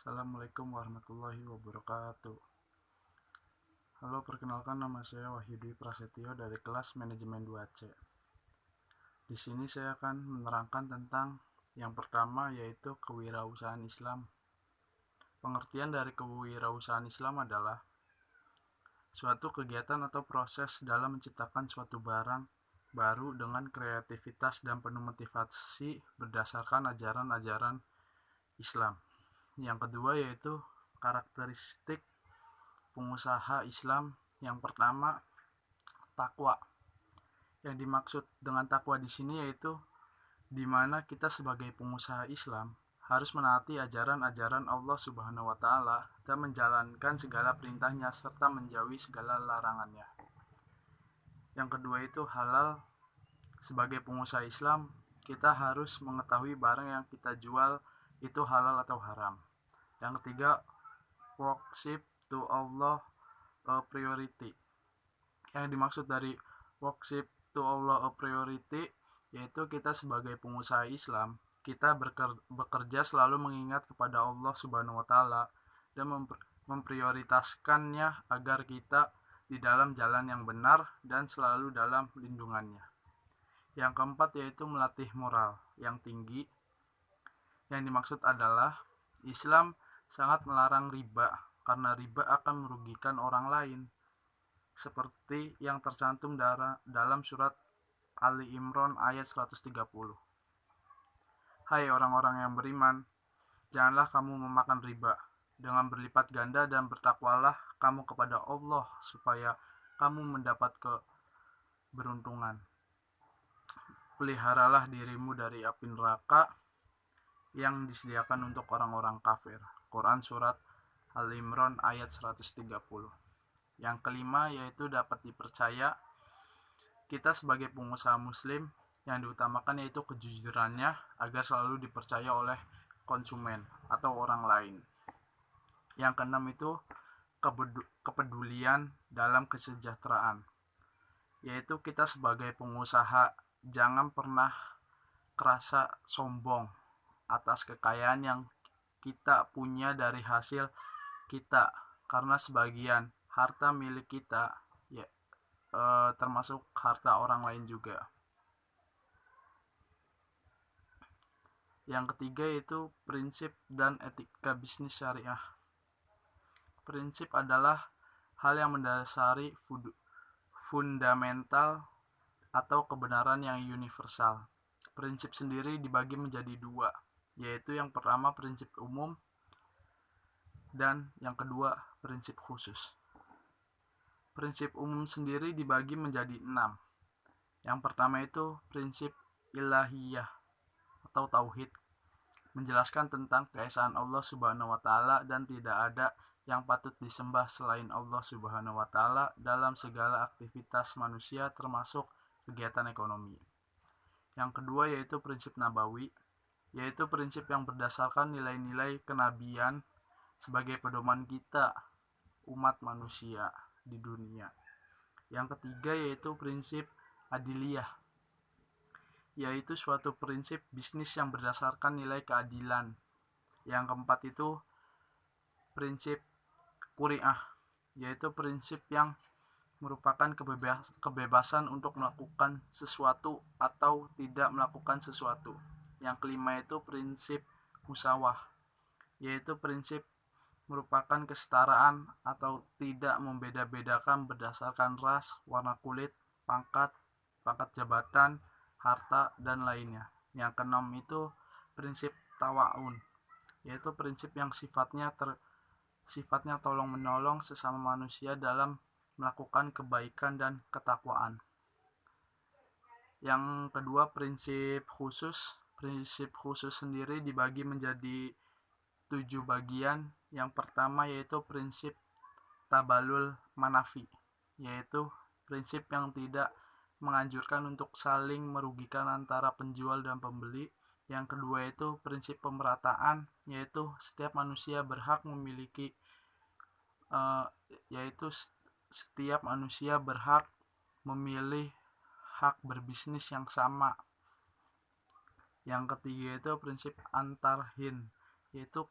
Assalamualaikum warahmatullahi wabarakatuh. Halo, perkenalkan nama saya Wahyu Dwi Prasetyo dari kelas Manajemen 2C. Di sini saya akan menerangkan tentang yang pertama, yaitu kewirausahaan Islam. Pengertian dari kewirausahaan Islam adalah suatu kegiatan atau proses dalam menciptakan suatu barang baru dengan kreativitas dan penuh motivasi berdasarkan ajaran-ajaran Islam. Yang kedua yaitu karakteristik pengusaha Islam. Yang pertama, takwa. Yang dimaksud dengan takwa di sini yaitu di mana kita sebagai pengusaha Islam harus menaati ajaran-ajaran Allah Subhanahu wa taala dan menjalankan segala perintahnya serta menjauhi segala larangannya. Yang kedua itu halal. Sebagai pengusaha Islam, kita harus mengetahui barang yang kita jual itu halal atau haram. Yang ketiga, worship to Allah a priority. Yang dimaksud dari worship to Allah a priority yaitu kita sebagai pengusaha Islam, kita bekerja selalu mengingat kepada Allah Subhanahu wa taala dan memprioritaskannya agar kita di dalam jalan yang benar dan selalu dalam lindungannya. Yang keempat yaitu melatih moral yang tinggi. Yang dimaksud adalah Islam sangat melarang riba karena riba akan merugikan orang lain, seperti yang tercantum dalam surat Ali Imran ayat 130. Hai orang-orang yang beriman, janganlah kamu memakan riba dengan berlipat ganda dan bertakwalah kamu kepada Allah supaya kamu mendapat keberuntungan. Peliharalah dirimu dari api neraka yang disediakan untuk orang-orang kafir. Quran surat Al-Imran ayat 130. Yang kelima yaitu dapat dipercaya. Kita sebagai pengusaha muslim yang diutamakan yaitu kejujurannya agar selalu dipercaya oleh konsumen atau orang lain. Yang keenam itu kepedulian dalam kesejahteraan, yaitu kita sebagai pengusaha jangan pernah kerasa sombong atas kekayaan yang kita punya dari hasil kita, karena sebagian harta milik kita termasuk harta orang lain juga. Yang ketiga yaitu prinsip dan etika bisnis syariah. Prinsip adalah hal yang mendasari fundamental atau kebenaran yang universal. Prinsip sendiri dibagi menjadi dua, yaitu yang pertama prinsip umum dan yang kedua prinsip khusus. Prinsip umum sendiri dibagi menjadi 6. Yang pertama itu prinsip ilahiyah atau tauhid, menjelaskan tentang keesaan Allah Subhanahu wa taala dan tidak ada yang patut disembah selain Allah Subhanahu wa taala dalam segala aktivitas manusia termasuk kegiatan ekonomi. Yang kedua yaitu prinsip nabawi, yaitu prinsip yang berdasarkan nilai-nilai kenabian sebagai pedoman kita umat manusia di dunia. Yang ketiga yaitu prinsip adiliyah, yaitu suatu prinsip bisnis yang berdasarkan nilai keadilan. Yang keempat itu prinsip quri'ah, yaitu prinsip yang merupakan kebebasan untuk melakukan sesuatu atau tidak melakukan sesuatu. Yang kelima itu prinsip musawah, yaitu prinsip merupakan kesetaraan atau tidak membeda-bedakan berdasarkan ras, warna kulit, pangkat jabatan, harta, dan lainnya. Yang keenam itu prinsip tawa'un, yaitu prinsip yang sifatnya tolong-menolong sesama manusia dalam melakukan kebaikan dan ketakwaan. Yang kedua prinsip khusus. Prinsip khusus sendiri dibagi menjadi 7 bagian. Yang pertama yaitu prinsip tabalul manafi, yaitu prinsip yang tidak menganjurkan untuk saling merugikan antara penjual dan pembeli. Yang kedua itu prinsip pemerataan, yaitu setiap manusia berhak memiliki setiap manusia berhak memilih hak berbisnis yang sama. Yang ketiga itu prinsip antarhin, yaitu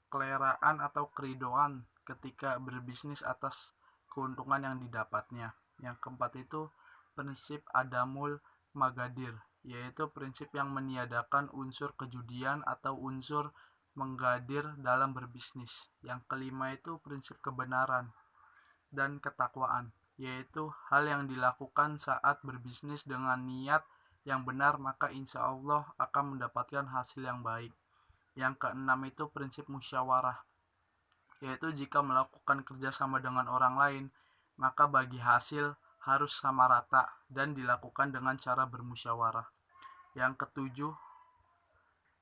keleraan atau keridoan ketika berbisnis atas keuntungan yang didapatnya. Yang keempat itu prinsip Adamul Magadir, yaitu prinsip yang meniadakan unsur kejudian atau unsur menggadir dalam berbisnis. Yang kelima itu prinsip kebenaran dan ketakwaan, yaitu hal yang dilakukan saat berbisnis dengan niat yang benar maka insya Allah akan mendapatkan hasil yang baik. Yang keenam itu prinsip musyawarah, yaitu jika melakukan kerjasama dengan orang lain maka bagi hasil harus sama rata dan dilakukan dengan cara bermusyawarah. Yang ketujuh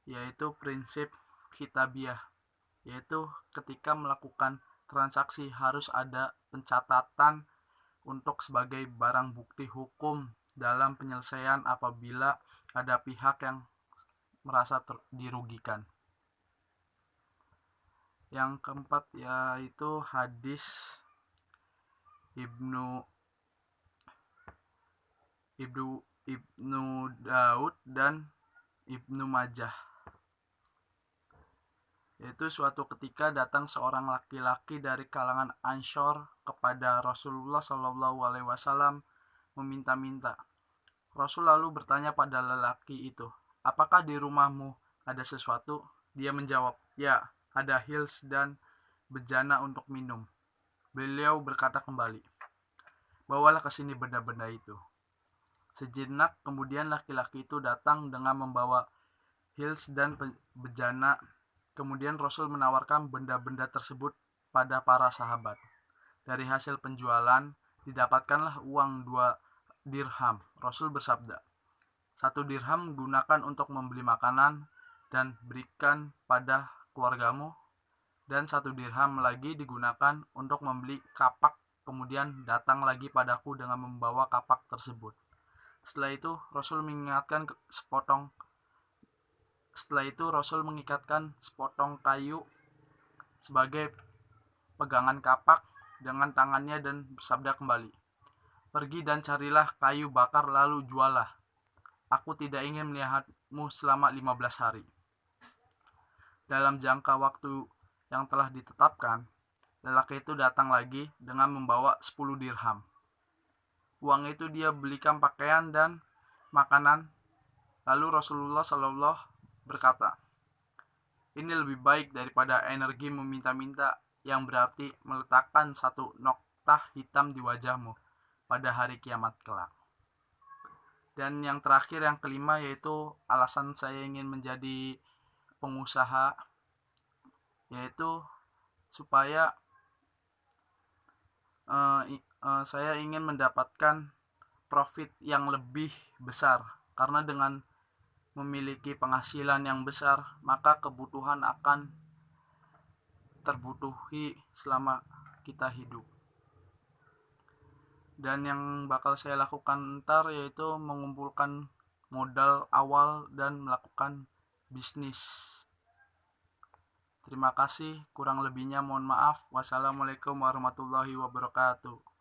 yaitu prinsip kitabiah, yaitu ketika melakukan transaksi harus ada pencatatan untuk sebagai barang bukti hukum dalam penyelesaian apabila ada pihak yang merasa dirugikan. Yang keempat yaitu hadis Ibnu Daud dan Ibnu Majah, yaitu suatu ketika datang seorang laki-laki dari kalangan Ansyar kepada Rasulullah SAW meminta-minta. Rasul lalu bertanya pada lelaki itu, apakah di rumahmu ada sesuatu? Dia menjawab, ya, ada hils dan bejana untuk minum. Beliau berkata kembali, bawalah ke sini benda-benda itu. Sejenak kemudian laki-laki itu datang dengan membawa hils dan bejana. Kemudian Rasul menawarkan benda-benda tersebut pada para sahabat. Dari hasil penjualan didapatkanlah uang 2 dirham. Rasul bersabda, 1 dirham gunakan untuk membeli makanan dan berikan pada keluargamu, dan 1 dirham lagi digunakan untuk membeli kapak, kemudian datang lagi padaku dengan membawa kapak tersebut. Setelah itu Rasul mengikatkan sepotong kayu sebagai pegangan kapak dengan tangannya dan bersabda kembali, pergi dan carilah kayu bakar lalu jualah. Aku tidak ingin melihatmu selama 15 hari. Dalam jangka waktu yang telah ditetapkan, lelaki itu datang lagi dengan membawa 10 dirham. Uang itu dia belikan pakaian dan makanan. Lalu Rasulullah SAW berkata, ini lebih baik daripada energi meminta-minta yang berarti meletakkan 1 noktah hitam di wajahmu pada hari kiamat kelak. Dan yang terakhir, yang kelima, yaitu alasan saya ingin menjadi pengusaha, yaitu supaya saya ingin mendapatkan profit yang lebih besar, karena dengan memiliki penghasilan yang besar maka kebutuhan akan terbutuhi selama kita hidup. Dan yang bakal saya lakukan ntar yaitu mengumpulkan modal awal dan melakukan bisnis. Terima kasih, kurang lebihnya mohon maaf. Wassalamualaikum warahmatullahi wabarakatuh.